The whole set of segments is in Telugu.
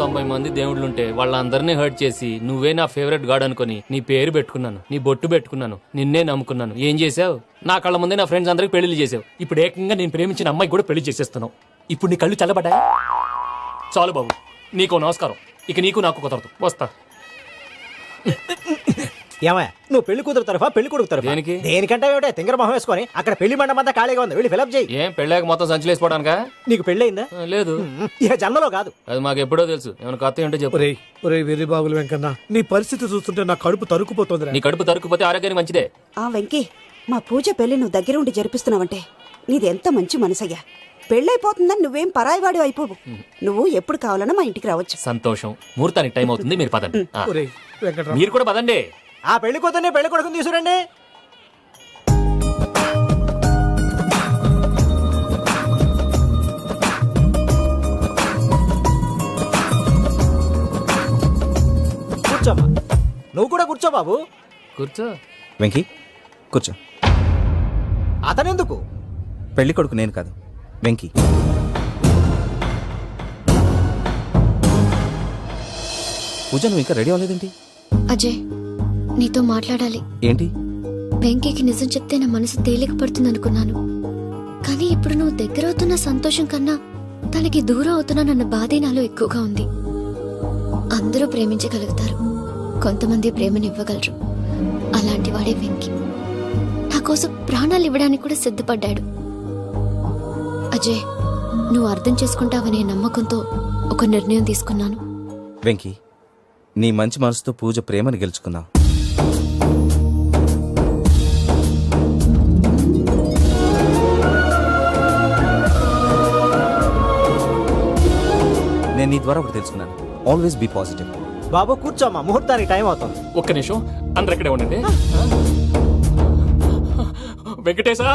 190 మంది దేవుళ్ళుంటే వాళ్ళందరినీ హర్ట్ చేసి నువ్వే నా ఫేవరెట్ గాడ్ అనుకుని నీ పేరు పెట్టుకున్నాను, నీ బొట్టు పెట్టుకున్నాను, నిన్నే నమ్ముకున్నాను. ఏం చేసావు? నా కళ్ళ ముందే నా ఫ్రెండ్స్ అందరికి పెళ్లి చేసావు. ఇప్పుడు ఏకంగా నేను ప్రేమించిన అమ్మాయి కూడా పెళ్లి చేసేస్తున్నావు. ఇప్పుడు నీ కళ్ళు చల్లబడ్డాయి. చాలు బాబు, నీకు నమస్కారం. ఇక నీకు నాకు కుదరదు, వస్తా. ఏమయ్య, నువ్వు పెళ్లి కూతురు తరఫా పెళ్లి కొడుకు తరఫా? దేనికి? దేనికంటే ఏమిటే తింగర మొహం వేసుకొని అక్కడ పెళ్లి మండపం అంతా ఖాళీగా ఉంది, వెళ్ళి ఫిలప్ చేయి. ఏం పెళ్ళాక మొత్తం సంచలేసిపోవడానికా? నీకు పెళ్ళయిందా? లేదు. ఇక జన్మలో కాదు. అది మాకు ఎప్పుడో తెలుసు. ఏమైనా కొత్త ఏంటో చెప్పు. ఒరే వెర్రి బాబులు వెంకన్న, నీ పరిస్థితి చూస్తుంటే నా కడుపు తరుక్కుపోతుంది. నీ కడుపు తరుక్కుపోతే ఆరోగ్యానికి మంచిదే. వెంకీ, మా పూజ పెళ్లి నువ్వు దగ్గరుండి జరిపిస్తున్నావంటే నీది ఎంత మంచి మనసయ్యా. పెళ్ళైపోతుందని నువ్వేం పరాయివాడి అయిపోవు. నువ్వు ఎప్పుడు కావాలన్నా మా ఇంటికి రావచ్చు. సంతోషం. ముహూర్తానికి టైం అవుతుంది, మీరు పదండి. ఒరేయ్ వెంకట్రావు, మీరు కూడా పదండి. ఆ పెళ్లి కూతుర్ని పెళ్లి కొడుకుని తీసుకురండి. కూర్చోమ్మా, నువ్వు కూడా కూర్చో బాబు. కూర్చో. వెంకీ కూర్చో. అతనెందుకు? పెళ్లి కొడుకు నేను కాదు, వెంకీ. పూజ, నువ్వు ఇంకా రెడీ అవ్వలేదేంటి? అజయ్, నీతో మాట్లాడాలి. ఏంటి? వెంకీకి నిజం చెప్తే నా మనసు తేలిక పడుతుంది అనుకున్నాను. కానీ ఇప్పుడు నువ్వు దగ్గర అవుతున్న సంతోషం కన్నా తనకి దూరం అవుతున్నా బాధే నాలో ఎక్కువగా ఉంది. అందరూ ప్రేమించగలుగుతారు, కొంతమంది ప్రేమనివ్వగలరు. అలాంటి వాడే వెంకీ. నా కోసం ప్రాణాలు ఇవ్వడానికి కూడా సిద్ధపడ్డాడు. అజయ్, నువ్వు అర్థం చేసుకుంటావనే నమ్మకంతో ఒక నిర్ణయం తీసుకున్నాను. వెంకీ, నీ మంచి మనసుతో పూజ ప్రేమని గెలుచుకున్నావు. నేను నీ ద్వారా ఒకటి తెలుసుకున్నాను. Always be positive. బాబు కూర్చోమ్మా, ముహూర్తానికి టైం అవుతుంది. ఒక్క నిమిషం, అందరు ఇక్కడే ఉండండి. వెంకటేశా,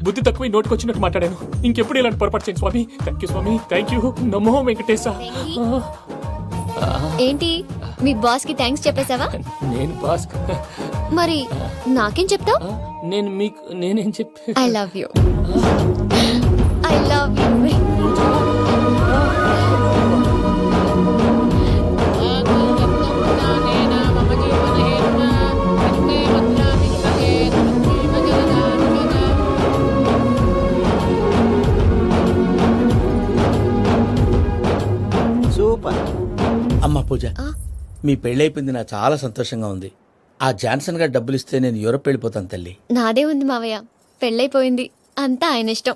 బుద్ధి తక్కువ నోటికొచ్చినట్టు మాట్లాడాను. ఇంకెప్పుడు ఇలాంటి పొరపాటు చేయండి స్వామి. థ్యాంక్ యూ స్వామి, థ్యాంక్ యూ. నమో వెంకటేశా. ఏంటి, మీ బాస్ కి థ్యాంక్స్ చెప్పేశావా? నేను బాస్. మరి నాకేం చెప్తావు? నేను మీకు నేనేం చెప్పి. I love you. I love you. Super. అమ్మ పూజ, మీ పెళ్ళైపోయింది, నాకు చాలా సంతోషంగా ఉంది. ఆ జాన్సన్ గారు డబ్బులు ఇస్తే నేను యూరప్ వెళ్ళిపోతాను తల్లి. నాదే ఉంది మావయ్య, పెళ్ళైపోయింది, అంతా ఆయన ఇష్టం.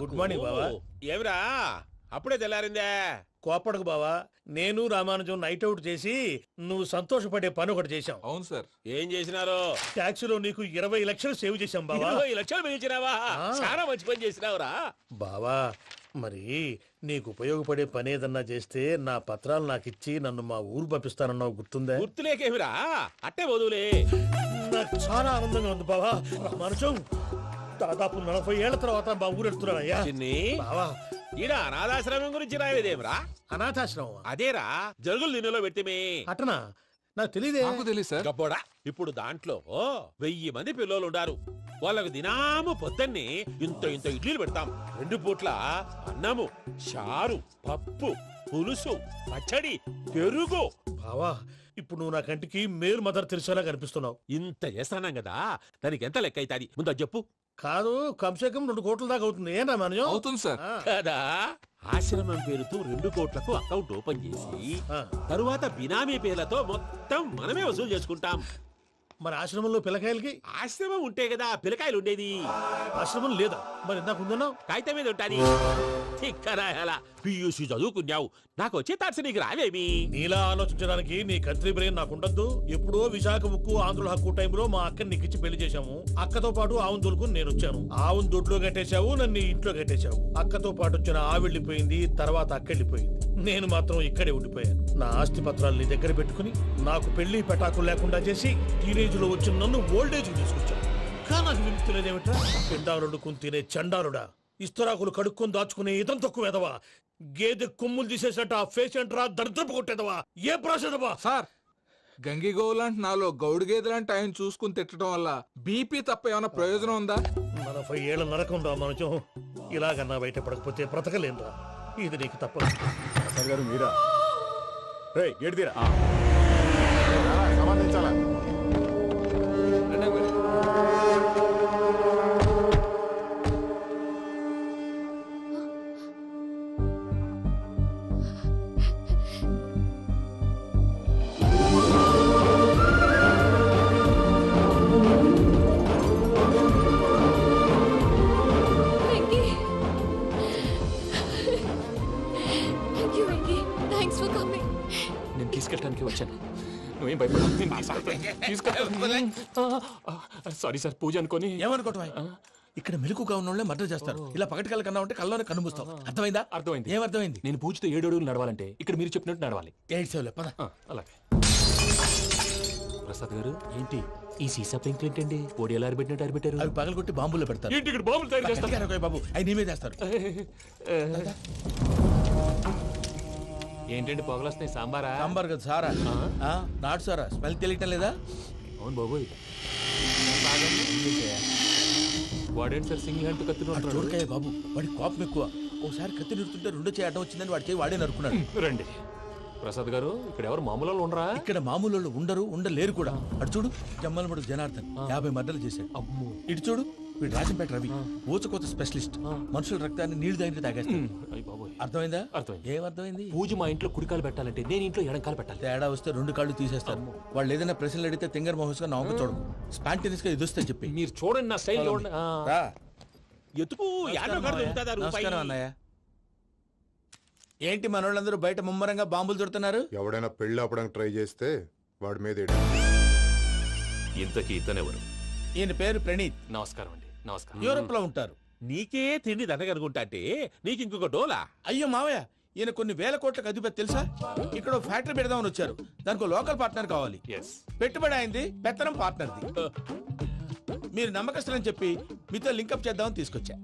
గుడ్ మార్నింగ్ బావా. ఏమిరా అప్పుడే తెల్లారిందే? కోపడకు బావా, నేను రామానుజం నైట్ అవుట్ చేసి నువ్వు సంతోషపడే పని ఒకటి చేశాం. అవును సార్. ఏం చేసినారు? ట్యాక్సీలో నీకు 20 లక్షలు సేవ్ చేశాం బావా. 20 లక్షలు మిగిల్చినావా? చాలా మంచి పని చేసినావురా బావా, మరి నీకు ఉపయోగపడే పని ఏదన్నా చేస్తే నా పత్రాలు నాకు ఇచ్చి నన్ను మా ఊరు పంపిస్తానన్నావు, గుర్తుందా? గుర్తులేకేమిరా, అట్టే వదులే. నాకు చాలా ఆనందంగా ఉంది బావా. రామానుజం, దాదాపు 40 ఏళ్ల తర్వాత మా ఊరు వెళ్తున్నానయ్యా. చిన్ని బావా, ఈడ అనాథాశ్రమం గురించి రాయలేదేమిరా? అనాథాశ్రమం అదేరా, జరుగులు దీనిలో పెట్టిమే. అటనా? నాకు తెలియదే. గబ్బోడా, ఇప్పుడు దాంట్లో 1000 మంది పిల్లలు ఉండారు. వాళ్ళకు దినాము పొద్దున్నే ఇంత ఇంత ఇడ్లీలు పెడతాం. 2 పూట్ల అన్నము, చారు, పప్పు, పులుసు, పచ్చడి, పెరుగు. బావా, ఇప్పుడు నువ్వు నా కంటికి మేలు మదర్ తెరిసేలా కనిపిస్తున్నావు. ఇంత చేస్తానం కదా, దానికి ఎంత లెక్క అవుతుంది ముందు చెప్పు. కాదు, కంసే కం 2 కోట్ల దాకా అవుతుంది. ఏం రామానుజం? అవుతుంది సార్. కదా, ఆశ్రమం పేరుతో 2 కోట్లకు అకౌంట్ ఓపెన్ చేసి తరువాత బినామీ పేర్లతో మొత్తం మనమే వసూలు చేసుకుంటాం. మరి ఆశ్రమంలో పిల్లకాయలకి? ఆశ్రమం ఉంటే కదా పిల్లకాయలు ఉండేది. ఆశ్రమం లేదా? మరి ఇందాక ఉందన్నావు. కాగితం మీద ఉంటాది. చిక్కరాయాల పియూసీ చదువుకున్నావు, నాకు వచ్చే తాట్స్ నీకు రావేమి? నీలా ఆలోచించడానికి నీ కంట్రీ బ్రెయిన్ నాకు ఉండద్దు. ఎప్పుడో విశాఖ ముక్కు ఆంధ్రుల హక్కు టైంలో మా అక్కని నీకిచ్చి పెళ్లి చేశాము. అక్కతో పాటు ఆవును దొడుకుని నేను వచ్చాను. ఆవును దొడ్లో కట్టేశావు, నన్ను ఇంట్లో కట్టేశావు. అక్కతో పాటు వచ్చిన ఆవిళ్ళిపోయింది, తర్వాత అక్కెళ్ళిపోయింది. నేను మాత్రం ఇక్కడే ఉండిపోయాను. నా ఆస్తి పత్రాలు నీ దగ్గర పెట్టుకుని నాకు పెళ్లి పెటాకులు లేకుండా చేసి టీనేజ్ లో వచ్చిన నన్ను ఓల్డేజ్ తీసుకొచ్చాను. కానీ నాకు విముక్తి లేదేమిట్రా? పిండారుడుకుని తినే చండారుడా, ఇస్తరాకులు కడుక్కొని దాచుకునే ఇతం తక్కువ ఎదవా, గేదె కొమ్ములు తీసేసట ఆ పేషెంట్ రా దరిద్రపు కొట్టేదవా, ఏ ప్రాసెదవా? సార్, గంగిగోవు లాంటి నాలో గౌడు గేదె లాంటి ఆయన చూసుకుని తిట్టడం వల్ల బీపీ తప్ప ఏమైనా ప్రయోజనం ఉందా? 40 ఏళ్ల నరకం రా మనచం. ఇలాగన్నా బయట పడకపోతే బ్రతకలేనురా. ఇది నీకు తప్పదు. గారు మీరా? గేట్ తీరా, సంబంధించాలా? Venky thank you Venky thanks for coming. నేను తీసుకెళ్ళడానికి వచ్చాను. నువ్వేం భయపడకు, నేను తీసుకెళ్తాను. సారీ సార్, పూజ అనుకొని. ఏమనుకోవటం? ఇక్కడ మెలకుగా ఉన్న వాళ్ళే మర్డర్ చేస్తారు. ఇలా పగటి కళ్ళ కన్నా ఉంటే కళ్ళలోనే కన్నుమూస్తాం. అర్థమైందా? అర్థమైంది. ఏమర్థమైంది? నేను పూజతో 7 అడుగులు నడవాలంటే ఇక్కడ మీరు చెప్పినట్టు నడవాలి. 8 పద. అలాగే. ప్రసాద్ గారు, ఏంటి ఈ సీసా పెంకులు ఏంటండి? పొడి ఎలా అరబెట్టినట్టు అరబెట్టారు? అవి పగలగొట్టి బాంబులో పెడతారు. ఏంటి ఇక్కడ బాంబులు తయారు చేస్తారు? గట్టిగా అరవై బాబు, అవి నీవే చేస్తారు. ఏంటండి పొగలు వస్తున్నాయి? సాంబారా? సాంబార్ కదా సారా. నాటు సారా. స్మెల్ తెలియటం లేదా? అవును బాబోయ్. వాడేంటి సార్ సింగిల్ హ్యాండ్ కత్తిని చూడకాయ బాబు, వాడి కోపం ఎక్కువ. ఓసారి కత్తి నిరుతుంటే 2 చేయి అడ్డం వచ్చిందని వాడి చేయి వాడే నరుకున్నాడు. రండి. ప్రసాద్ గారు, ఇక్కడ ఎవరు మామూలు వాళ్ళు ఉండరా? ఇక్కడ మామూలు వాళ్ళు ఉండరు, ఉండలేరు కూడా. అటు చూడు, జమ్మలమడు జనార్దన్ 50 మర్డర్లు చేశాడు. అమ్మో. ఇటు చూడు, వీడు రాజంపేట రవి ఊచకోత స్పెషలిస్ట్. మనుషుల రక్తాన్ని నీళ్లు దగ్గర తాగేస్తాడు. అయ్య బాబోయ్. అర్థమైందా? అర్థమైంది. ఏమర్థమైంది? పూజ మా ఇంట్లో కుడికాలు పెట్టాలంటే నేను ఇంట్లో ఎడంకాలు పెట్టాలి. తేడా వస్తే 2 కాళ్ళు తీసేస్తారు. వాళ్ళు ఏదైనా ప్రశ్నలు అడిగితే తింగర్ మహోస్ గా నవ్వు చూడకు. స్పాంటినియస్ గా ఎదుస్తా చెప్పి. మీరు చూడండి నా స్టైల్ చూడండి. రా. ఎతుకు యాడో కాడ దొరుకుతుందా రూపాయి? నమస్కారం అన్నయ్య. ఏంటి మనోళ్ళందరూ బయట ముమ్మరంగా బాంబులు దొరుకుతున్నారు? ఎవడైనా పెళ్లి ఆపడానికి ట్రై చేస్తే వాడి మీద ఇంతకీ ఇతనెవరు? ఈయన పేరు ప్రణీత్. నమస్కారం అండి. నమస్కారం. యూరోప్ లో ఉంటారు. నీకే తిండి దండగనుకుంటా అంటే నీకు ఇంకొక డోలా? అయ్యో మావయ్య, ఈయన కొన్ని వేల కోట్లకు అధిపతి తెలుసా? ఇక్కడ ఓ ఫ్యాక్టరీ పెడదామని వచ్చారు. దానికి లోకల్ పార్ట్నర్ కావాలి. ఎస్. పెట్టుబడి అయింది, పెత్తనం పార్ట్నర్ది. మీరు నమ్మకస్తులని చెప్పి మీతో లింకప్ చేద్దామని తీసుకొచ్చా.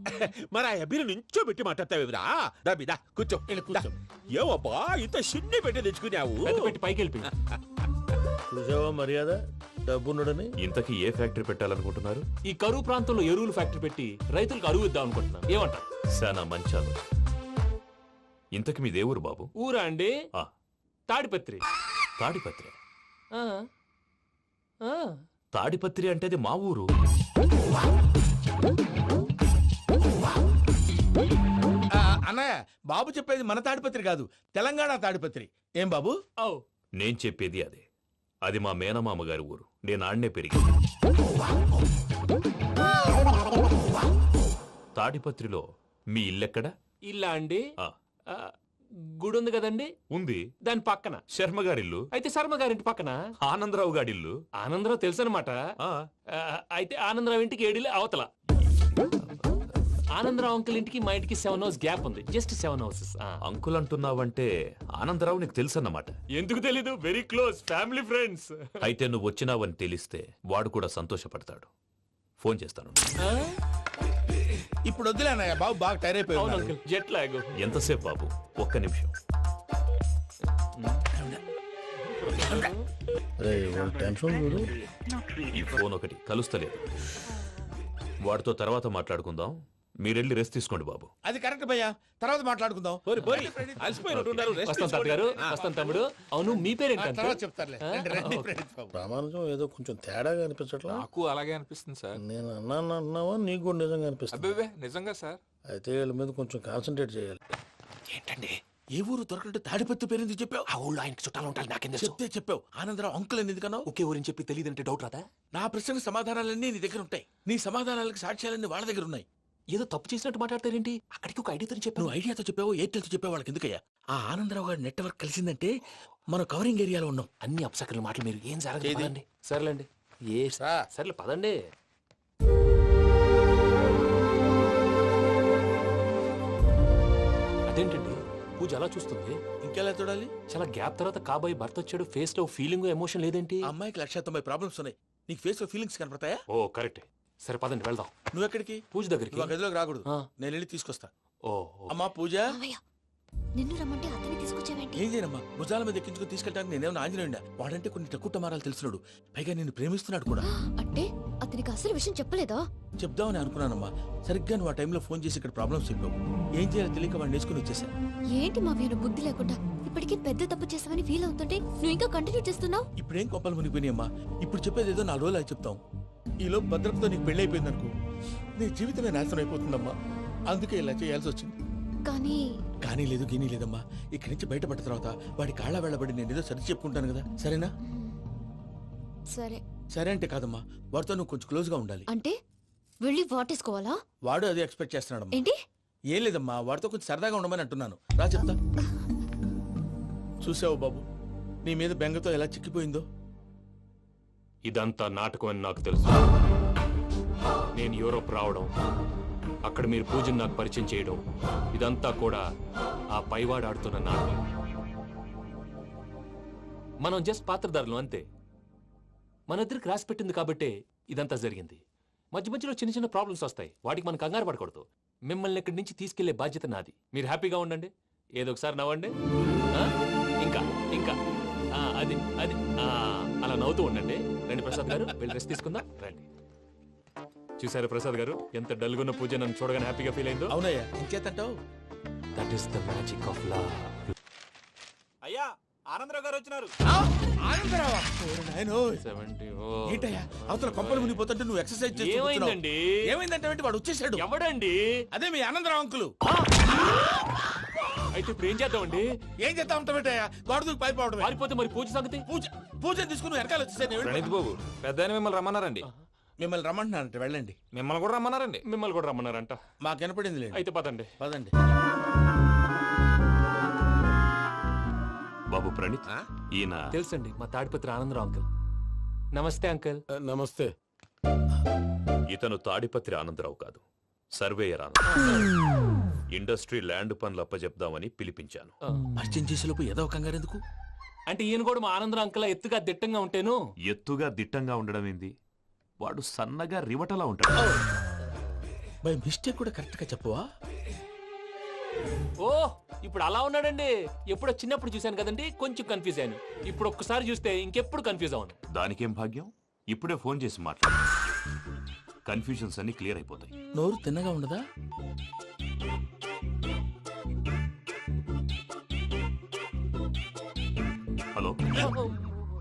మరి ఆ అబ్బిని నుంచో పెట్టి మాట్లాడతావురా? దాబిదా కూర్చో. కూర్చో. ఏవబ్బా ఇంత సిన్ని పెట్టి తెచ్చుకున్నావు? పెద్ద పెట్టి పైకి వెళ్ళిపోయి. చూసావా మర్యాద? డబ్బున్నడని. ఇంతకీ ఏ ఫ్యాక్టరీ పెట్టాలనుకుంటున్నారు? ఈ కరువు ప్రాంతంలో ఎరువులు ఫ్యాక్టరీ పెట్టి రైతులకు అరువు ఇద్దాం అనుకుంటున్నాను. ఏమంటారు? శానా మంచాలు. ఇంతకి మీ దేవురు బాబు? ఊరా అండి? ఆ. తాడిపత్రి. తాడిపత్రి? ఆ. ఆ. తాడిపత్రి అంటే అది మా ఊరు. అన్నయ్య, బాబు చెప్పేది మన తాడిపత్రి కాదు, తెలంగాణ తాడిపత్రి. ఏం బాబు? నేను చెప్పేది అదే. అది మా మేనమామ గారి ఊరు. నేను ఆడనే పెరిగింది. తాడిపత్రిలో మీ ఇల్లెక్కడ? ఇల్లా అండి? గుడి ఉంది కదండి? ఉంది. దాని పక్కన శర్మ గారిల్లు. అయితే శర్మ గారింటి పక్కన ఆనందరావు గారిల్లు. ఆనందరావు తెలుసు అనమాట. అయితే ఆనందరావు ఇంటికి 7 అవతల. ఆనందరావు అంకుల్ ఇంటికి మా ఇంటికి 7 హౌస్ గ్యాప్ ఉంది. Just 7 houses. అంకుల్ అంటున్నావంటే ఆనందరావు నీకు తెలుసు అన్నమాట. ఎందుకు తెలీదు? Very close family friends. అయితే నువ్వు వచ్చినావని తెలిస్తే వాడు కూడా సంతోషపడతాడు. ఫోన్ చేస్తాను. ఇప్పుడు వద్దులే అన్నయ్య, బాబు బాగా టైర్ అయిపోయి. Jet lag. ఎంతసేపు బాబు? ఒక్క నిమిషం. ఈ ఫోన్ ఒకటి కలుస్తలేదు. వాడితో తర్వాత మాట్లాడుకుందాం. మీరెళ్ళి రెస్ట్ తీసుకోండి బాబు. అది కరెక్ట్ భయ్యా, తర్వాత మాట్లాడుకుందాం. అలసిపోయినట్టున్నారు. వస్తాం తాత గారు, వస్తాం తమ్ముడు. అవును, మీ పేరేంటి? తర్వాత చెప్తారులే. ప్రామాణికం ఏదో కొంచెం తేడాగా అనిపించట్లా? నాకు అలాగే అనిపిస్తుంది సార్. నేను అన్నావా? నీకు కూడా నిజంగా అనిపిస్తుంది? అబ్బే నిజంగా సార్. అయితే వీళ్ళ మీద కొంచెం కాన్సన్ట్రేట్ చేయాలి. ఏంటండి? ఏ ఊరు దొరకట్టు తాడిపత్రి పేరు ఎందుకు చెప్పావు? ఆ ఊళ్ళో ఆయనకి చుట్టాలు ఉంటారు. నాకేం తెలుసు? చెప్తే చెప్పావు. ఆనందరావు అంకుల్ అని ఎందుకన్నావు? ఒకే ఊరిని చెప్పి తెలియదంటే డౌట్ రాదా? నా ప్రశ్నకు సమాధానాలన్నీ నీ దగ్గర ఉంటాయి. నీ సమాధానాలకు సాక్ష్యాలన్నీ వాళ్ళ దగ్గర ఉన్నాయి. ఏదో తప్పు చేసినట్టు మాట్లాడతారేంటి? అక్కడికి ఒక ఐడియాతో చెప్పాను. నువ్వు ఐడియాతో చెప్పావు, ఎయిర్టెల్తో చెప్పావు, వాళ్ళకి ఎందుకయ్యా? ఆ ఆనందరావు గారి నెట్వర్క్ కలిసిందంటే మనం కవరింగ్ ఏరియాలో ఉన్నాం. అన్ని అప్సకర్ల మాటలు మీరు ఏం జరగదండి. సర్లేండి. సర్లే పదండి. అదేంటండి పూజ అలా చూస్తుంది? ఇంకెలా చూడాలి? చాలా గ్యాప్ తర్వాత కాబోయే భర్త వచ్చాడు. ఫేస్ లో ఫీలింగ్ ఎమోషన్ లేదేంటి? ఆ అమ్మాయికి 190 ప్రాబ్లమ్స్ ఉన్నాయి. నీకు ఫేస్ లో ఫీలింగ్స్ కనపడతాయా? ఓ కరెక్ట్. సరే పదండి వెళ్దాం. నువ్వు ఎక్కడికి? పూజ దగ్గరికి. నువ్వు ఆ గదిలోకి రాకూడదు. నేను వెళ్ళి తీసుకొస్తా. ఓ అమ్మా పూజ, మావయ్య నిన్ను రమ్మంటే అతన్ని తీసుకొచ్చావేంటి? ఏం చేయనమ్మా, భుజాల మీద ఎక్కించుకుని తీసుకెళ్ళడానికి నేనేమన్నా ఆంజనేయుడా? వాడంటే కొన్ని తక్కువ టమారాలు తెలిసినాడు, పైగా నిన్ను ప్రేమిస్తున్నాడు కూడా. అంటే అతనికి అసలు విషయం చెప్పలేదా? చెప్దామని అనుకున్నానమ్మా, సరిగ్గా నువ్వు ఆ టైంలో ఫోన్ చేసి ఇక్కడ ప్రాబ్లమ్స్ చెప్పావు. ఏం చేయాలో తెలియక వాడిని వేసుకుని వచ్చేసా. ఏంటి మా వీరు బుద్ధి లేకుండా ఇప్పటికీ పెద్ద తప్పు చేసావని ఫీల్ అవుతుంటే నువ్వు ఇంకా కంటిన్యూ చేస్తున్నావు? ఇప్పుడేం కొప్పలు మునిగిపోయినాయమ్మా, ఇప్పుడు చెప్పేది ఏదో 4 రోజులు అది చెప్తాం. ఈలో భద్రతతో నీకు పెళ్లి అయిపోయింది అనుకో, నీ జీవితమే నాశనం అయిపోతుందమ్మా. అందుకే ఇలా చేయాల్సి వచ్చింది. కానీ లేదు గీనీ లేదమ్మా, ఇక్కడి నుంచి బయటపడ్డ తర్వాత వాడి కాళ్ళ వెళ్ళబడి నేను ఏదో సరి చెప్పుకుంటాను కదా, సరేనా? సరే. సరే అంటే కాదమ్మా, వాడితో నువ్వు కొంచెం క్లోజ్ గా ఉండాలి. అంటే వెళ్ళి వాటేసుకోవాలా? వాడు అదే ఎక్స్పెక్ట్ చేస్తున్నాడమ్మా. ఏంటి? ఏం లేదమ్మా, వాడితో కొంచెం సరదాగా ఉండమని అంటున్నాను. రా చెప్తా. చూసావు బాబు, నీ మీద బెంగతో ఎలా చిక్కిపోయిందో. ఇదంతా నాటకం అని నాకు తెలుసు. నేను యూరోప్ రావడం, అక్కడ మీరు పూజను నాకు పరిచయం చేయడం, ఇదంతా కూడా ఆ పైవాడు ఆడుతున్న నాటకం. మనం జస్ట్ పాత్రధారులు అంతే. మన ఇద్దరికి రాసి పెట్టింది కాబట్టే ఇదంతా జరిగింది. మధ్య మధ్యలో చిన్న చిన్న ప్రాబ్లమ్స్ వస్తాయి, వాటికి మనం కంగారు పడకూడదు. మిమ్మల్ని ఇక్కడి నుంచి తీసుకెళ్లే బాధ్యత నాది. మీరు హ్యాపీగా ఉండండి, ఏదో ఒకసారి నవ్వండి. ఇంకా ఇంకా అది అది అలా నవ్వుతూ ఉండండి. రండి ప్రసాద్ గారు, వెళ్ళి రెస్ట్ తీసుకుందాం. రండి. చూసారు ప్రసాద్ గారు, ఎంత డల్గున్న పూజ నన్ను చూడగానే హ్యాపీగా ఫీల్ అయిందో. అవునయ్యా, ఇంకేతంటావు? That is the magic of love. అయ్యా, ఆనందరావు గారు వచ్చినారు. ఆనందరావా? ఏంటయ్యా అవతల కొంపలు మునిగిపోతుంటే నువ్వు ఎక్సర్సైజ్ చేస్తూ ఏమైందండి? ఏమైందంటే వాడు వచ్చేసాడు. ఎవడండి? అదే మీ ఆనందరావు అంకులు. అయితే ఇప్పుడు ఏం చేద్దామండి? ఏం చేస్తా ఉంటావేటయ్యా, గొడవకు పైపోవడం. పారిపోతే మరి పూజ సంగతి? పూజ తీసుకుని వెనకాల వచ్చేసాను. ప్రణీత్ బాబు, పెద్ద మిమ్మల్ని రమ్మన్నారండి. మిమ్మల్ని రమ్మంటున్నారంట, వెళ్ళండి. మిమ్మల్ని కూడా రమ్మన్నారండి. మిమ్మల్ని కూడా రమ్మన్నారంట. మాకు వినపడింది లేదు. అయితే పదండి. పదండి. బాబు ప్రణీత్, ఈయన తెలుసండి, మా తాడిపత్రి ఆనందరావు అంకుల్. నమస్తే అంకుల్. నమస్తే. ఇతను తాడిపత్రి ఆనందరావు కాదు, సర్వేయర్ ఆనందరావు. ఇండస్ట్రీ ల్యాండ్ పనులు అప్పచెప్దామని పిలిపించాను. పరిచయం చేసేలోపు ఏదో కంగారు ఎందుకు? అంటే ఈయన కూడా మా ఆనందరావు అంకుల్ ఎత్తుగా దిట్టంగా ఉంటేను. ఎత్తుగా దిట్టంగా ఉండడం ఏంది, వాడు సన్నగా రివటలా ఉంటాడు. బై మిస్టేక్ కూడా కరెక్ట్ గా చెప్పవా? ఓ, ఇప్పుడు అలా ఉన్నాడండి. ఎప్పుడో చిన్నప్పుడు చూశాను కదండి, కొంచెం కన్ఫ్యూజ్ అయ్యాను. ఇప్పుడు ఒక్కసారి చూస్తే ఇంకెప్పుడు కన్ఫ్యూజ్ అవ్వను. దానికేం భాగ్యం, ఇప్పుడే ఫోన్ చేసి మాట్లాడు. కన్ఫ్యూజన్స్ అన్ని క్లియర్ అయిపోతాయి. నోరు తిన్నగా ఉండదా? హలో,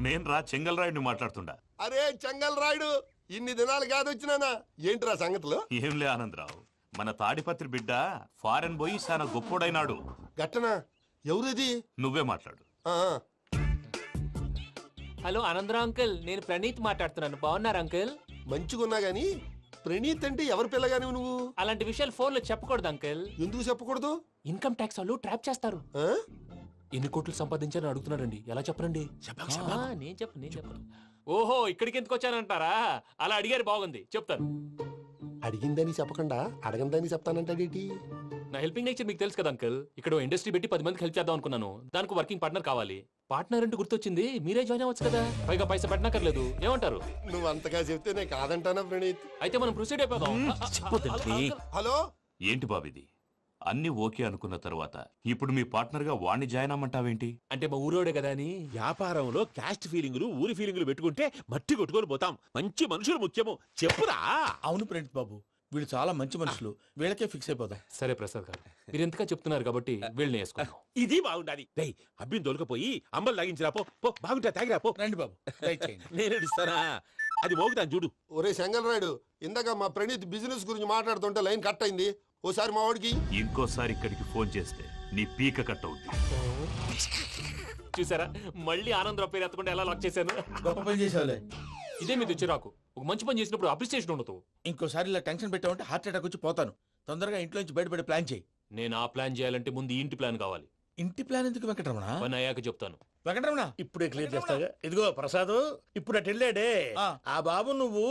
నేను రా చెంగల్ రాయుడిని మాట్లాడుతుండా. అరే చెంగల్ రాయుడు, ఇన్ని దినాలు కాదు వచ్చినానా? ఏంట్రా సంగతులు? ఏంలే ఆనందరావు, మన తాడిపత్రి బిడ్డ ఫారెన్ పోయి చాలా గొప్పోడైనాడు. గట్టనా? ఎవరిది? నువ్వే మాట్లాడు. హలో ఆనందరావు అంకుల్, నేను ప్రణీత్ మాట్లాడుతున్నాను. బాగున్నారు అంకుల్? మంచిగున్నా గాని ప్రణీత్ అంటే ఎవరి పిల్లగాని నువ్వు? అలాంటి విషయాలు ఫోన్లో చెప్పకూడదు అంకుల్. ఎందుకు చెప్పకూడదు? ఇన్కమ్ ట్యాక్స్ వాళ్ళు ట్రాప్ చేస్తారు. ఎన్ని కోట్లు సంపాదించారని అడుగుతున్నాడండి, ఎలా చెప్పరండి? నేను చెప్పను. ఓహో, ఇక్కడికి ఎందుకు వచ్చానంటారా? అలా అడిగారు, బాగుంది, చెప్తాను. అడిగిందని చెప్పకుండా అడగందని చెప్తానంటాడేటి? నా హెల్పింగ్ నేచర్ మీకు తెలుసు కదా అంకుల్. ఇక్కడ ఇండస్ట్రీ పెట్టి 10 మందికి హెల్ప్ చేద్దాం అనుకున్నాను. దానికి వర్కింగ్ పార్ట్నర్ కావాలి. పార్ట్నర్ అంటే గుర్తొచ్చింది, మీరే జాయిన్ అవ్వచ్చు కదా, పైగా పైసా పెట్టనక్కర్లేదు. ఏమంటారు? నువ్వు అంతగా చెప్తే నేను కాదంటానా ప్రణీత్? అయితే మనం ప్రొసీడ్ అయిపోదాం. హలో, ఏంటి బాబిది, అన్ని ఓకే అనుకున్న తర్వాత ఇప్పుడు మీ పార్ట్నర్ గా వాణ్ణి జాయిన్ అమ్మంటావేంటి? అంటే మా ఊరోడే కదా అని. వ్యాపారంలో క్యాస్ట్ ఫీలింగులు, ఊరి ఫీలింగులు పెట్టుకుంటే మట్టి కొట్టుకొని పోతాం. మంచి మనుషులు ముఖ్యము, చెప్పురా. అవును ప్రణీత్ బాబు, వీళ్ళు చాలా మంచి మనుషులు, వీళ్ళకే ఫిక్స్ అయిపోదాం. సరే ప్రసాద్ గారు, మీరు ఎంతగా చెప్తున్నారు కాబట్టి వీళ్ళని వేసుకుందాం. ఇది బాగుండాలి. డై అబ్బిని దొలకపోయి అంబలు లాగించిరా పో. బాగుంటా, తాగిరా పో. రండి బాబు, దయచేయండి. నేను ఇస్తానా? అది మోగుతాను చూడు. ఒరే చెంగల్ రాయుడు, ఇందాక మా ప్రణీత్ బిజినెస్ గురించి మాట్లాడుతుంటే లైన్ కట్ అయింది. ఓసారి మా వాడికి ఇంకోసారి ఇక్కడికి ఫోన్ చేస్తే నీ పీక కట్ అవుద్ది. చూసారా, మళ్ళీ ఆనందరావు పేరు ఎత్తకుండా ఎలా లాక్ చేశాను. గొప్ప పని చేసేవాళ్ళే. ఇదే మీద చిరాకు. ఒక మంచి పని చేసినప్పుడు అప్రిసియేషన్ ఉండదు. ఇంకోసారి ఇలా టెన్షన్ పెట్టామంటే హార్ట్ అటాక్ వచ్చి పోతాను. తొందరగా ఇంట్లో నుంచి బయటపడే ప్లాన్ చేయి. నేను ఆ ప్లాన్ చేయాలంటే ముందు ఈ ఇంటి ప్లాన్ కావాలి. ఇంటి ప్లాన్ ఎందుకు వెంకటరమణ? పని అయ్యాక చెప్తాను. వెంకటరమణ ఇప్పుడే క్లియర్ చేస్తాగా. ఇదిగో ప్రసాద్, ఇప్పుడు అటు వెళ్ళాడే ఆ బాబు, నువ్వు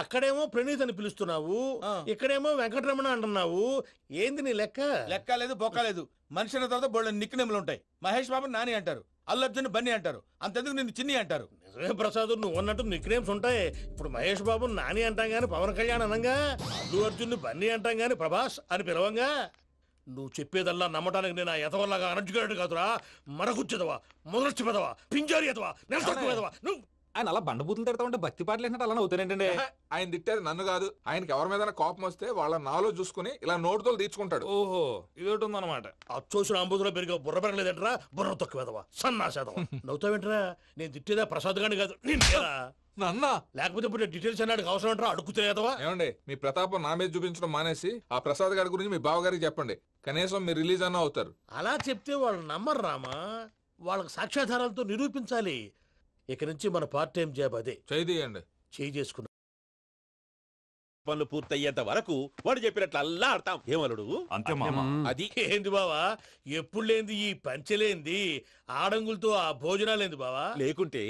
అక్కడేమో ప్రణీత్ అని పిలుస్తున్నావు, ఇక్కడేమో వెంకటరమణ అంటున్నావు. ఏంది నీ లెక్క? లెక్క లేదు, బొక్క లేదు. మనిషి అన్న తర్వాత బోళ్ళ నిక్నెములు ఉంటాయి. మహేష్ బాబు నాని అంటారు, అల్లు అర్జున్ బన్నీ అంటారు, అంతెందుకు నిన్ను చిన్ని అంటారు. నిజమే ప్రసాద్, నువ్వు అన్నట్టు నిక్ నేమ్స్ ఉంటాయి. ఇప్పుడు మహేష్ బాబు నాని అంటాం గాని పవన్ కళ్యాణ్ అనంగా, అల్లు అర్జున్ బన్నీ అంటాం గాని ప్రభాస్ అని పిలవంగా. నువ్వు చెప్పేదల్లా నమ్మటానికి నేను ఎదవల్లాగా అనర్జుకేటెడ్ కాదురా. మరగుచ్చదవా, మొదలచ్చి పెదవా, పింజారి ఎదవా, నెలసొక్కు పెదవా నువ్వు. ఆయన అలా బండబూతులు తిడతా ఉంటే భక్తి పాటలు ఏంటంటే అలా అవుతానంటే ఆయన తిట్టేది నన్ను కాదు. ఆయనకి ఎవరి మీద కోపం వస్తే వాళ్ళ నాలో చూసుకుని ఇలా నోటుతో తీర్చుకుంటాడు. ఓహో ఇదొకటి ఉందన్నమాట. అచ్చోసిన అంబుధులో పెరిగే బుర్ర పెరగలేదంటరా, బుర్ర తొక్కు పెదవా, సన్నాసేదవా. నవ్వుతావేంట్రా? నేను తిట్టేదా ప్రసాద్ గాని కాదు నిన్నేరా. నన్నా లేకపోతే ఇప్పుడు డీటెయిల్స్ అన్నాడు అవసరం అంటారా? అడుగుతలేదవా? ఏమండి మీ ప్రతాపం నా మీద చూపించడం మానేసి ఆ ప్రసాద్ గారి గురించి మీ బావగారికి చెప్పండి. కనీసం మీరు రిలీజ్ అన్న అవుతారు. అలా చెప్తే వాళ్ళు నమ్మరు రామా. వాళ్ళకి సాక్ష్యాధారాలతో నిరూపించాలి. ఇక నుంచి మన పార్ట్ టైం జాబ్ అదే. చేయండి. చేయి చేసుకున్నా పనులు పూర్తయ్యేంత వరకు వాడు చెప్పినట్లు అల్లా ఆడతాం. ఏమలుడు అంతే మామ. అది ఏంది బావా, ఎప్పుడు లేంది ఈ పంచలేంది, ఆడంగులతో ఆ భోజనాలేంది బావా? లేకుంటే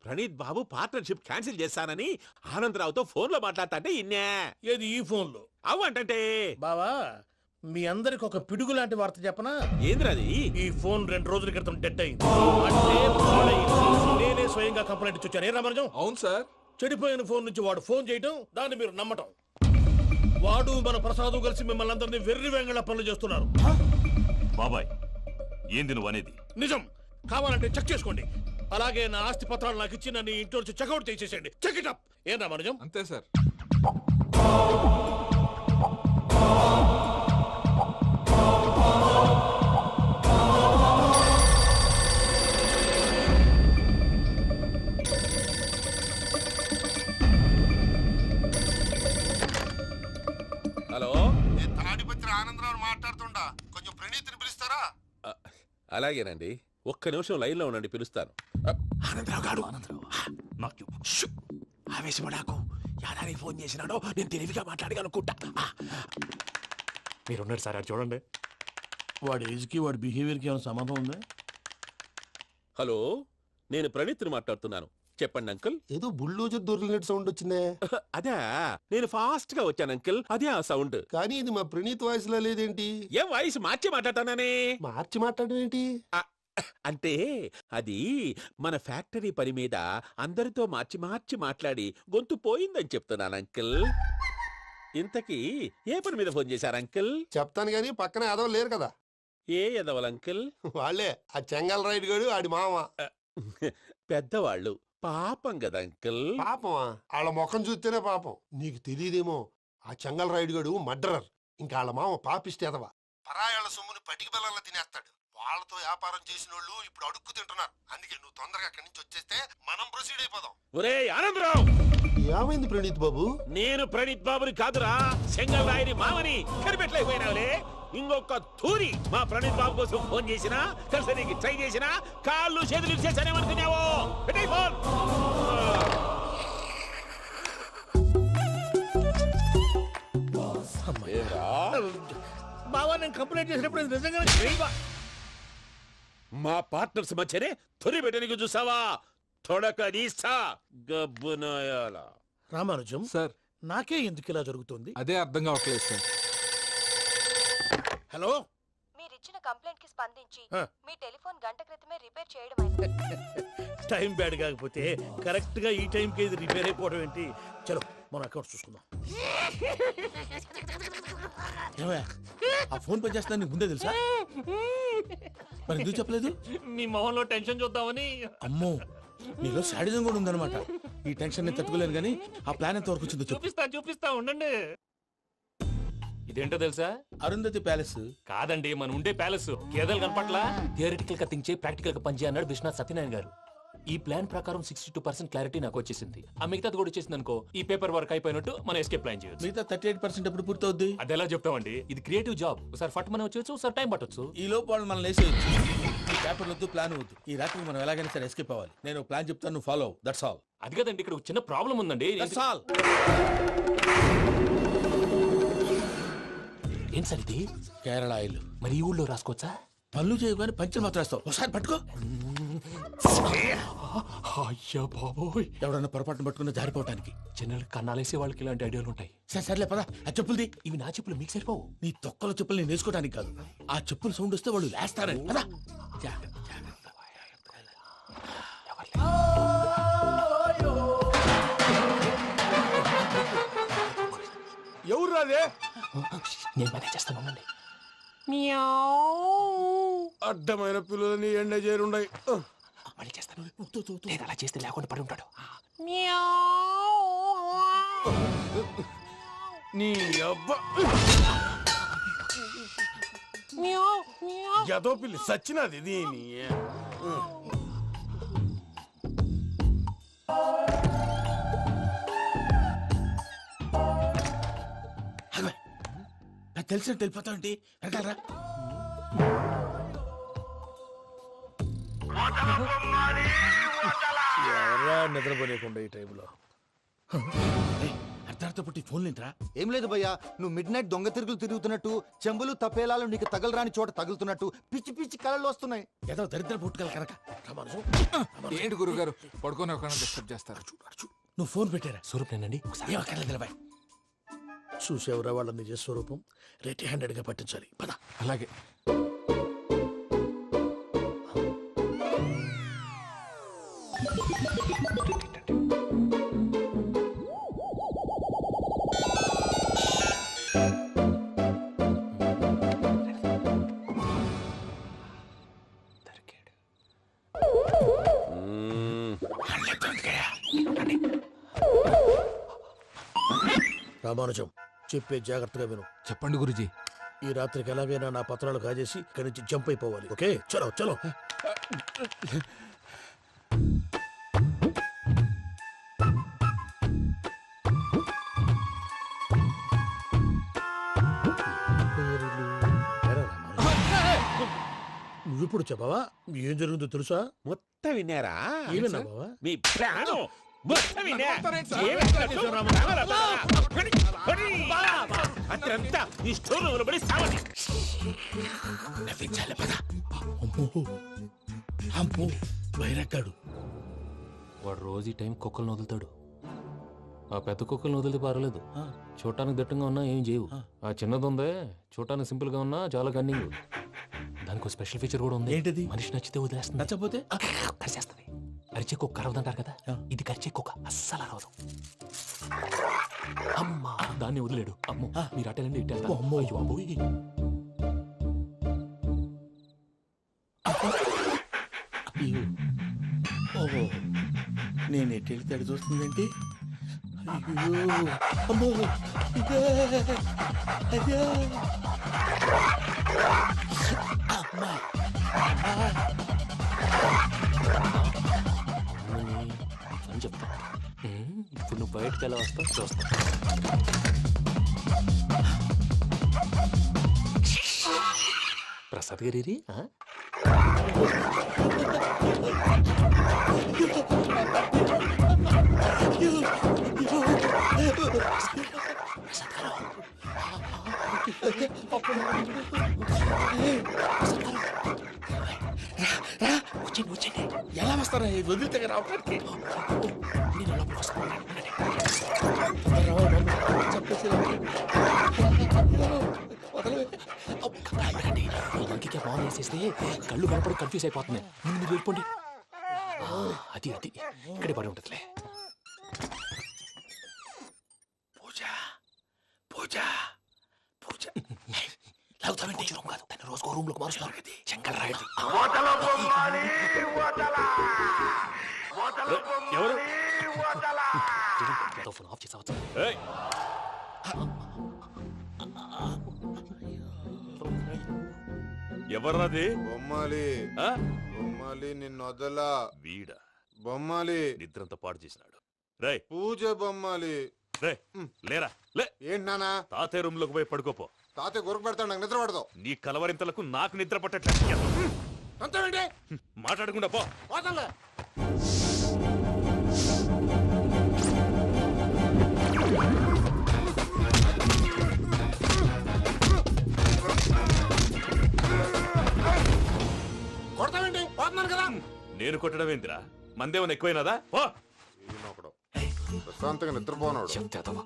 ప్రణీత్ బాబు పార్ట్నర్షిప్ క్యాన్సిల్ చేస్తానని ఆనందరావుతో ఫోన్ లో మాట్లాడతా ఇన్నే. ఏది ఈ ఫోన్ లో? అవ్వంటే బావా మీ అందరికి ఒక పిడుగు లాంటి వార్త చెప్పనా? ఏంద్రది? ఈ ఫోన్ 2 రోజుల క్రితం డెడ్ అయింది. అంటే పాడైంది. నేనే స్వయంగా కంప్లైంట్ ఇచ్చి వచ్చాను. ఏ రామరాజం? అవును సార్. చెడిపోయిన ఫోన్ నుంచి వాడు ఫోన్ చేయటం, దాన్ని మీరు నమ్మటం. వాడు మన ప్రసాదు కలిసి మిమ్మల్ని అందరినీ వెర్రి వెంగళ పనులు చేస్తున్నారు. బాబాయ్ ఏంది నువ్వు అనేది? నిజం. కావాలంటే చెక్ చేసుకోండి. అలాగే నా ఆస్తి పత్రాలు నాకు ఇచ్చి నన్ను ఇంట్లో నుంచి చెక్అౌట్ చేసేసండి. Check it up. ఏం రామరాజం? అంతే సార్. హలో, నేను తాడిపత్రి ఆనందరావు మాట్లాడుతుండా, కొంచెం ప్రణీతిని పిలుస్తారా? అలాగేనండి. ఒక్క నిమిషం లైన్ లో ఉండండి, పిలుస్తాను. ఆనందరావు గాడు. నాకు చెప్పు. ఆవేశపడాకు. యాదానికి ఫోన్ చేసినాడో నేను తెలివిగా మాట్లాడగలనుకుంటా. మీరున్నారు సార్, అది చూడండి. వాడి ఏజ్కి వాడి బిహేవియర్కి ఏమైనా సంబంధం ఉందా? హలో, నేను ప్రణీత్ని మాట్లాడుతున్నాను. చెప్పండి అంకుల్. ఏదో బుల్డోజర్ దొరికినట్టు సౌండ్ వచ్చిందే. అదే నేను ఫాస్ట్ గా వచ్చాను అంకుల్, అదే ఆ సౌండ్. కానీ ఇది మా ప్రణీత్ వాయిస్ లో లేదేంటి? ఏం వాయిస్ మార్చి మాట్లాడతానే? మార్చి మాట్లాడడం ఏంటి? అంటే అది మన ఫ్యాక్టరీ పని మీద అందరితో మార్చి మార్చి మాట్లాడి గొంతు పోయిందని చెప్తున్నాను అంకుల్. ఇంతకీ ఏ పని మీద ఫోన్ చేశారు అంకుల్? చెప్తాను గానీ పక్కన ఎదవ లేరు కదా. ఏ ఎదవలు అంకుల్? వాళ్ళే ఆ చెంగల్ రైడ్ గడు ఆడి మామ. పెద్దవాళ్ళు, పాపం కదా అంకుల్. పాపమా? వాళ్ళ ముఖం చూస్తేనే పాపం. నీకు తెలియదేమో, ఆ చెంగల్ రైడ్ గడు మర్డరర్. ఇంకా వాళ్ళ మామ పాపిస్తేదవా. పరాయాళ్ళ సొమ్ముని పటికి బెల్లంలో తినేస్తాడు. వాళ్ళతో వ్యాపారం చేసిన వాళ్ళు ఇప్పుడు అడుక్కు తింటున్నారు. అందుకే నువ్వు తొందరగా అక్కడి నుంచి వచ్చేస్తే మనం ప్రొసీడ్ అయిపోదాం. ఒరే ఆనందరావు, ఏమైంది ప్రణీత్ బాబు? నేను ప్రణీత్ బాబుని కాదురా, సెంగల్ రాయని మామని. కనిపెట్టలేకపోయినావులే. ఇంకొక తూరి మా ప్రణీత్ బాబు కోసం ఫోన్ చేసినా, కలిసి ట్రై చేసినా కాళ్ళు చేతులు చేశానేమనుకున్నావో. పెట్టే ఫోన్. బావా నేను కంప్లైంట్ చేసినప్పుడు ఇది నిజంగా మా పార్ట్నర్స్ మధ్యనే తొలి పెట్టడానికి చూసావా? తొడక నీస్తా గబ్బునాయాల. రామానుజం సార్ నాకే ఎందుకు ఇలా జరుగుతుంది? అదే అర్థం కావట్లేదు సార్. హలో, మీరిచ్చిన కంప్లైంట్ కి స్పందించి ఆ. మీ టెలిఫోన్ గంట క్రితమే రిపేర్ చేయడం టైం బ్యాడ్ కాకపోతే కరెక్ట్ గా ఈ టైంకి ఇది రిపేర్ అయిపోవడం ఏంటి? చలో మన అకౌంట్ చూసుకుందాం. ఏమయ్య, ఆ ఫోన్ పని చేస్తున్నా నీకు ముందే తెలుసా? మరి ఎందుకు చెప్పలేదు? మీ మొహంలో టెన్షన్ చూద్దామని. అమ్మో, నీలో శాడిజం కూడా ఉందన్నమాట. ఈ టెన్షన్ నేను తట్టుకోలేను కానీ ఆ ప్లాన్ ఎంత వరకు వచ్చిందో చెప్పు. చూపిస్తా ఉండండి. ఇదేంటో తెలుసా? అరుంధతి ప్యాలెస్ కాదండి, మన ఉండే ప్యాలెస్. గేదెలు కనపట్లా? థియరిటికల్ గా థింక్ చేయి, ప్రాక్టికల్ గా పనిచేయ అన్నాడు విశ్వనాథ్ సత్యనారాయణ గారు. ఈ ప్లాన్ ప్రకారం 62% క్లారిటీ నాకు వచ్చేసింది. ఆ మిగతాది కూడా వచ్చేసింది అనుకో, ఈ పేపర్ వర్క్ అయిపోయినట్టు మనం ఎస్కేప్ ప్లాన్ చేయొచ్చు. మిగతా 38% ఎప్పుడు పూర్తవుద్ది? అది ఎలా చెప్తామండి, ఇది క్రియేటివ్ జాబ్. ఒకసారి ఫట్ మనం వచ్చేయచ్చు, ఒకసారి టైం పట్టొచ్చు. ఈ లోపు వాళ్ళు మనం లేసేయచ్చు. ఈ పేపర్ వద్దు, ప్లాన్ వద్దు. ఈ రాత్రికి మనం ఎలాగైనా సరే ఎస్కేప్ అవ్వాలి. నేను ప్లాన్ చెప్తాను, నువ్వు ఫాలో. That's all. అది కదండి, ఇక్కడ ఒక చిన్న ప్రాబ్లం ఉందండి. That's all. ఏం సార్ ఇది? కేరళ ఆయిల్. మరి ఈ ఊళ్ళో రాసుకోవచ్చా? పనులు చేయవు కానీ పంచర్ మాత్రం వేస్తావు. ఒకసారి పట్టుకో. అయ్యా బాబోయ్, ఎవడన్నా పొరపాటున పట్టుకున్న జారిపోవటానికి. జనరల్ కన్నాలేసే వాళ్ళకి ఇలాంటి ఐడియాలు ఉంటాయి. సర్లే పదా, ఆ చెప్పులది. ఇవి నా చెప్పులు, మీకు సరిపోవు. నీ తొక్కల చెప్పులు నేను వేసుకోవడానికి కాదు, ఆ చెప్పులు సౌండ్ వస్తే వాళ్ళు లేస్తారని. పదా. ఎవరు రాదే? నేను మేనేజ్ చేస్తాను. అడ్డమైన పిల్లలని ఎండ చేరుండయి. మళ్ళీ చేస్తాను లేదు అలా చేస్తే లేకుండా పడి ఉంటాడు. నీ అబ్బా ఎదో పిల్లి సచ్చినది దీని. నాకు తెలిసినట్టు వెళ్ళిపోతా ఉంటే వెనకాలరా. ఎవరా నిద్రపోలేకుండా ఈ టైంలో అర్ధార్థ పుట్టి ఫోన్ లేంట్రా. ఏం లేదు భయ్యా, నువ్వు మిడ్ నైట్ దొంగ తిరుగులు తిరుగుతున్నట్టు, చెంబులు తపేలాలు నీకు తగలరాని చోట తగులుతున్నట్టు పిచ్చి పిచ్చి కళలు వస్తున్నాయి. ఏదో దరిద్ర పుట్టుకల కనుక రామానుజం. ఏంటి గురుగారు పడుకొని ఒక డిస్టర్బ్ చేస్తారు? నువ్వు ఫోన్ పెట్టారా? స్వరూపేనండి ఏం అక్కర్లేదు నిలబాయ్. చూసేవరా వాళ్ళ నిజ స్వరూపం. రెట్టి హ్యాండెడ్ గా పట్టించాలి. పద. అలాగే. రామానుజం చెప్పే జాగ్రత్తగా విను. చెప్పండి గురుజీ. ఈ రాత్రికి ఎలాగైనా నా పత్రాలు కాజేసి ఇక్కడి నుంచి జంప్ అయిపోవాలి. ఓకే, చలో చలో. నువ్విప్పుడు చెప్పవా ఏం జరిగిందో తెలుసా? మొత్తం విన్నారా? ఏమన్నా బావా? మీ ప్రాణం మొత్తం విన్నా. అత్రంతా నీ స్టోర్ నిలబడి సావని నవ్వించాలి. పద. అమ్మో అమ్మో వైరక్కాడు. వాడు రోజు ఈ టైం కుక్కలను వదులుతాడు. ఆ పెద్ద కుక్కలను వదిలితే పర్వాలేదు, చూడటానికి దట్టంగా ఉన్నా ఏం చేయవు. ఆ చిన్నది ఉందే చూడటానికి సింపుల్ గా ఉన్నా చాలా కన్నింగ్. దానికి స్పెషల్ ఫీచర్ కూడా ఉంది. ఏంటిది? మనిషి నచ్చితే వదిలేస్తుంది, నచ్చపోతే కరిచేస్తుంది. కరిచే కుక్క అరవదంటారు కదా, ఇది కరిచే కుక్క అస్సలు అరవదు. అమ్మా దాన్ని వదిలేడు. అమ్మో మీరు అటెండి ఇట్టే. అమ్మో. అయ్యో అబ్బోయ్. ఓహో నేను ఎటు వెళ్తాడు చూస్తుందంటే. అయ్యో అమ్మో ఇదే అదే అమ్మా. అని చెప్తా. ఇప్పుడు నువ్వు బయటకు ఎలా వస్తావు చూస్తా. ప్రసాద్ గారి వచ్చండి వచ్చండి. ఎలా వస్తారా వదిలితే రావడానికి? నేను లోపలికి వస్తాను. ఇంకే బాగా వేసేస్తే కళ్ళు కనపడి కన్ఫ్యూజ్ అయిపోతుంది. ముందు మీరు వెళ్ళిపోండి. అది అది ఇక్కడే పడి ఉంటుందిలే. పూజ పూజ పూజ లాగుతామంటే రూమ్ కాదు, దాన్ని రోజుకో రూమ్ లోకి మారుస్తారు. చెంగల్ రాయడు. ఎవరు? ఫోన్ ఆఫ్ చేసావచ్చు. ఎవర్రాది? బొమ్మాలి బొమ్మాలి నిన్ను వదలా. వీడా బొమ్మాలి నిద్రంతా పాడు చేసినాడు. రేయ్ పూజ బొమ్మాలి. రే లేరా లే. ఏంటి నానా? తాతయ్య రూమ్ లోకి పోయి పడుకోపో. తాతయ్య గురకు పెడతాడు, నాకు నిద్ర పడతావు. నీ కలవరింతలకు నాకు నిద్ర పట్టట్లేదు. అంతేంటి మాట్లాడకుండా పో. పోతాలే. కొడతావేంటి? పోతున్నాను కదా. నేను కొట్టడం ఏంటిరా? మందేమన్నా ఎక్కువైనదా? పో. ప్రశాంతంగా నిద్రపోనాడు. చెప్తావా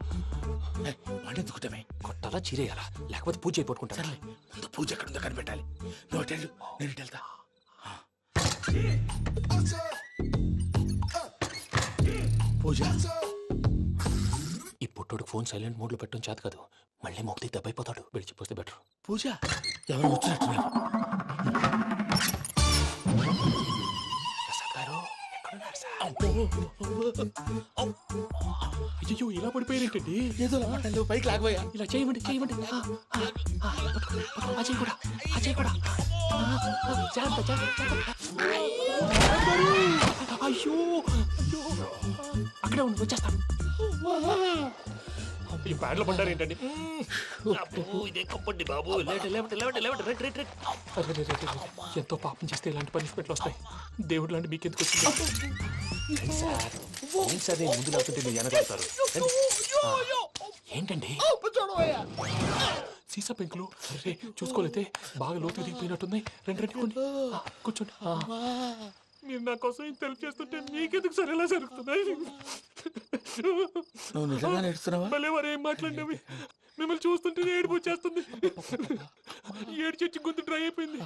వాడెందుకుంటామే? కొట్టాలా చీరేయాలా లేకపోతే పూజ అయిపోట్టుకుంటా. సర్లే ముందు పూజ ఎక్కడుందో కనిపెట్టాలి. నువ్వు అటెండు, నేను ఇటు వెళ్తా. పూజ ఇప్పుడు పొట్టోడు ఫోన్ సైలెంట్ మోడ్ లో పెట్టడం చేత కాదు. మళ్ళీ మొక్కి దెబ్బైపోతాడు. విడిచిపోతే బెటర్. పూజ ఎవరు వచ్చినట్టున్నారు. ప్రసాద్ గారు ఎక్కడున్నారు సార్? అయ్యో ఇలా పడిపోయారేంటండి? ఏదో మాటలు పైకి లాగబోయా. ఇలా చేయమండి చేయమండి. అజయ్ కూడా అజయ్ కూడా జాగ్రత్త జాగ్రత్త. అయ్యో అయ్యో అక్కడే ఉండి వచ్చేస్తాను. ఈ బ్యాడ్లో పడ్డారు ఏంటండి? ఇదే కప్పండి బాబు. ఎంతో పాపం చేస్తే ఇలాంటి పనిష్మెంట్లు వస్తాయి. దేవుడు లాంటి మీకెందుకు వచ్చింది సార్? ముందు లేకుంటే మీరు వెనకాడతారు. ఏంటండి సీసా పెంకులు? అరే చూసుకోలేతే బాగా లోతు దిగిపోయినట్టున్నాయి. రండి రండి కొన్ని కూర్చోండి. మీరు నా కోసం ఇంత హెల్ప్ చేస్తుంటే మీకెందుకు సరే ఎలా జరుగుతున్నాయి? నువ్వు నిజంగా నేర్చుతున్నావా? మళ్ళీ మరి ఏం మాట్లాడినవి? మిమ్మల్ని చూస్తుంటే ఏడుపు వచ్చేస్తుంది. ఏడు చచ్చి గొంతు డ్రై అయిపోయింది.